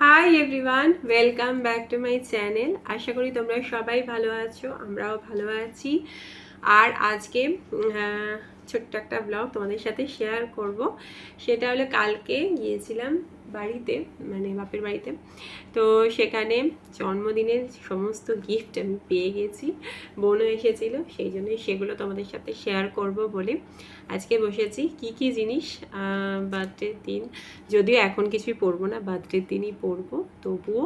High everyone, welcome back to my channel. আশা করি তোমরা সবাই ভালো আছো, আমরাও ভালো আছি। আর আজকে ছোট্ট একটা ব্লগ তোমাদের সাথে শেয়ার করব। সেটা হলো কালকে গিয়েছিলাম বাড়িতে, মানে বাপের বাড়িতে। তো সেখানে জন্মদিনের সমস্ত গিফট আমি পেয়ে গেছি। বোনও এসেছিলো, সেই জন্যই সেগুলো তোমাদের সাথে শেয়ার করব বলে আজকে বসেছি। কি কি জিনিস বার্থডের দিন, যদিও এখন কিছুই পরবো না, বার্থডের দিনই পরবো, তবুও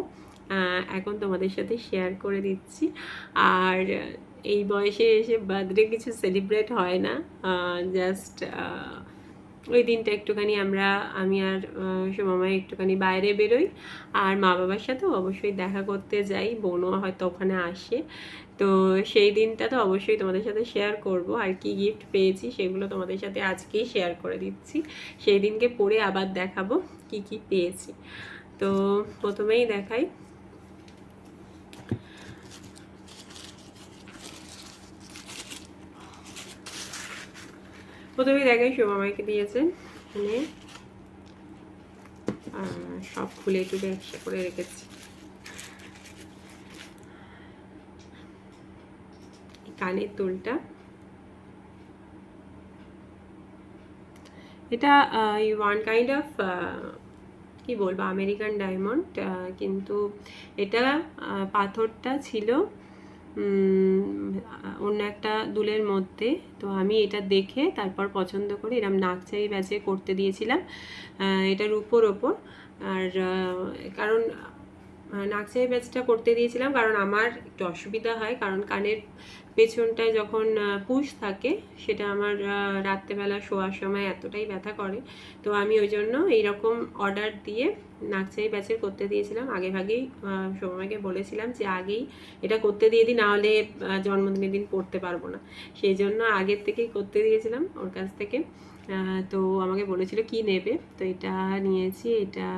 এখন তোমাদের সাথে শেয়ার করে দিচ্ছি। আর এই বয়সে এসে বার্থডে কিছু সেলিব্রেট হয় না, জাস্ট ওই দিনটা একটুখানি আমি আর সুমামাই একটুখানি বাইরে বেরোই, আর মা বাবার সাথেও অবশ্যই দেখা করতে যাই, বোনও হয়তো ওখানে আসে। তো সেই দিনটা তো অবশ্যই তোমাদের সাথে শেয়ার করব। আর কি গিফট পেয়েছি সেগুলো তোমাদের সাথে আজকেই শেয়ার করে দিচ্ছি, সেই দিনকে পরে আবার দেখাবো কি কি পেয়েছি। তো প্রথমেই দেখাই, সুমামাইকে দিয়েছে মানে সব খুলে একটু ব্যবসা করে রেখেছি। কানের দুলটা, এটা ওয়ান কাইন্ড অফ কি বলবো, আমেরিকান ডায়মন্ড, কিন্তু এটা পাথরটা ছিল অন্য একটা দুলের মধ্যে। তো আমি এটা দেখে তারপর পছন্দ করে এরম নাকচাই ব্যাচে করতে দিয়েছিলাম, এটার উপর ওপর। আর কারণ নাকচাই ব্যাচটা করতে দিয়েছিলাম কারণ আমার একটু অসুবিধা হয়, কারণ কানের পেছনটায় যখন পুশ থাকে সেটা আমার রাত্রেবেলা শোয়ার সময় এতটাই ব্যথা করে। তো আমি ওই জন্য এইরকম অর্ডার দিয়ে নাকচাই ব্যাচের করতে দিয়েছিলাম। আগে ভাগেই সময়কে বলেছিলাম যে আগেই এটা করতে দিয়ে দিই, নাহলে জন্মদিনের দিন পড়তে পারবো না, সেই জন্য আগের থেকেই করতে দিয়েছিলাম ওর কাছ থেকে। তো আমাকে বলেছিল কি নেবে, তো এটা নিয়েছি। এটা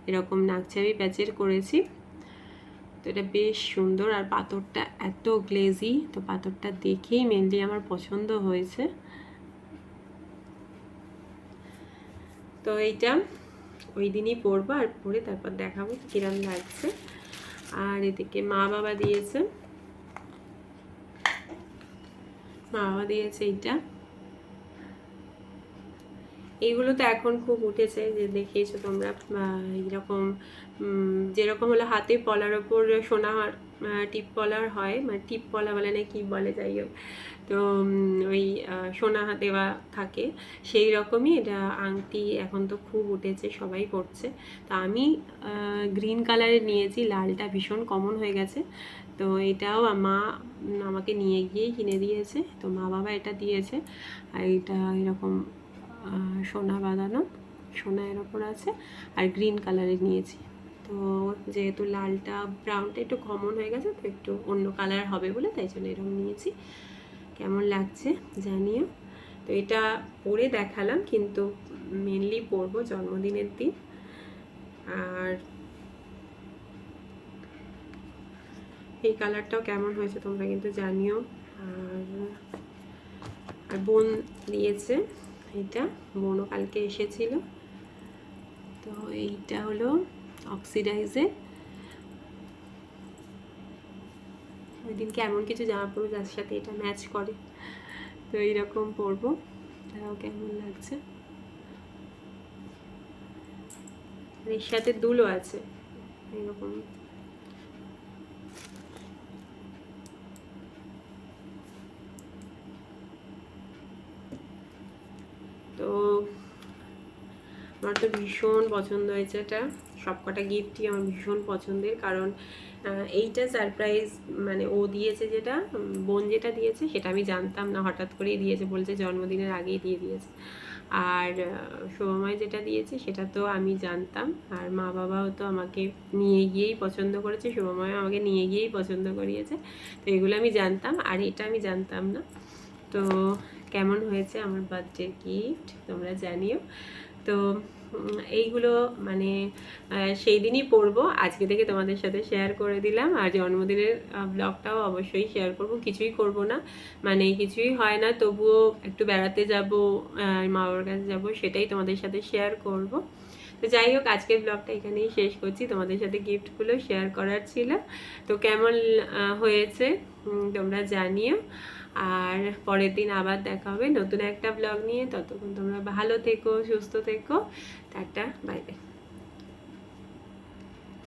এরকম নাকছাবি প্যাচের করেছি। তো এটা বেশ সুন্দর, আর পাথরটা এত গ্লেজি, তো পাথরটা দেখেই মেনলি আমার পছন্দ হয়েছে। তো এইটা ওই দিনই পরবো, আর পরে তারপর দেখাবো কিরম লাগছে। আর এদিকে মা বাবা দিয়েছে এইটা। এইগুলো তো এখন খুব উঠেছে, যে দেখিয়েছো তোমরা, এইরকম যেরকম হলো হাতে পলার ওপর সোনা টিপ পলার হয়, মানে টিপ পলা বলে না কি বলে, যাই হোক। তো ওই সোনা দেওয়া থাকে, সেই রকমই এটা আংটি এখন তো খুব উঠেছে, সবাই পরছে। তো আমি গ্রিন কালারের নিয়েছি, লালটা ভীষণ কমন হয়ে গেছে। তো এটাও মা আমাকে নিয়ে গিয়েই কিনে দিয়েছে, তো মা বাবা এটা দিয়েছে। আর এটা এরকম সোনা বাঁধানো, সোনা এর ওপর আছে, আর গ্রিন কালারের নিয়েছি। তো যেহেতু লালটা ব্রাউনটা একটু কমন হয়ে গেছে, তো একটু অন্য কালার হবে বলে তাই জন্য এরকম নিয়েছি। কেমন লাগছে জানিও। তো এটা পরে দেখালাম, কিন্তু মেনলি পরবো জন্মদিনের দিন। আর এই কালারটাও কেমন হয়েছে তোমরা কিন্তু জানিও। আর বোন দিয়েছে এটা, বোনও কালকে এসেছিল। তো এইটা হলো অক্সিডাইজের। ওই দিনকে এমন কিছু জামা পরবো যার সাথে এটা ম্যাচ করে, তো এইরকম পরবো। তাও কেমন লাগছে। এর সাথে দুলও আছে এইরকম। তো আমার তো ভীষণ পছন্দ হয়েছে এটা, সবকটা গিফটই আমার ভীষণ পছন্দের। কারণ এইটা সারপ্রাইজ, মানে ও দিয়েছে, যেটা বোন যেটা দিয়েছে সেটা আমি জানতাম না, হঠাৎ করেই দিয়েছে, বলছে জন্মদিনের আগেই দিয়ে দিয়েছে। আর সময় যেটা দিয়েছে সেটা তো আমি জানতাম, আর মা বাবাও তো আমাকে নিয়ে গিয়েই পছন্দ করেছে, সময় আমাকে নিয়ে গিয়েই পছন্দ করিয়েছে। তো এগুলো আমি জানতাম, আর এটা আমি জানতাম না। তো কেমন হয়েছে আমার বার্থডে গিফট তোমরা জানিও। তো এইগুলো মানে সেই দিনই পরবো, আজকে থেকে তোমাদের সাথে শেয়ার করে দিলাম। আর জন্মদিনের ব্লগটাও অবশ্যই শেয়ার করব, কিছুই করব না, মানে কিছুই হয় না, তবুও একটু বেড়াতে যাব, মা বাবার কাছে যাবো, সেটাই তোমাদের সাথে শেয়ার করব। তো তো যাই হোক, আজকের ব্লগটা এখানেই শেষ করছি। তোমাদের সাথে গিফটগুলো শেয়ার করার ছিল। তো কেমন হয়েছে তোমরা জানিও। আর পরের দিন আবার দেখা হবে নতুন একটা ব্লগ নিয়ে। ততক্ষণ তোমরা ভালো থেকো, সুস্থ থেকো। Tata, bye bye.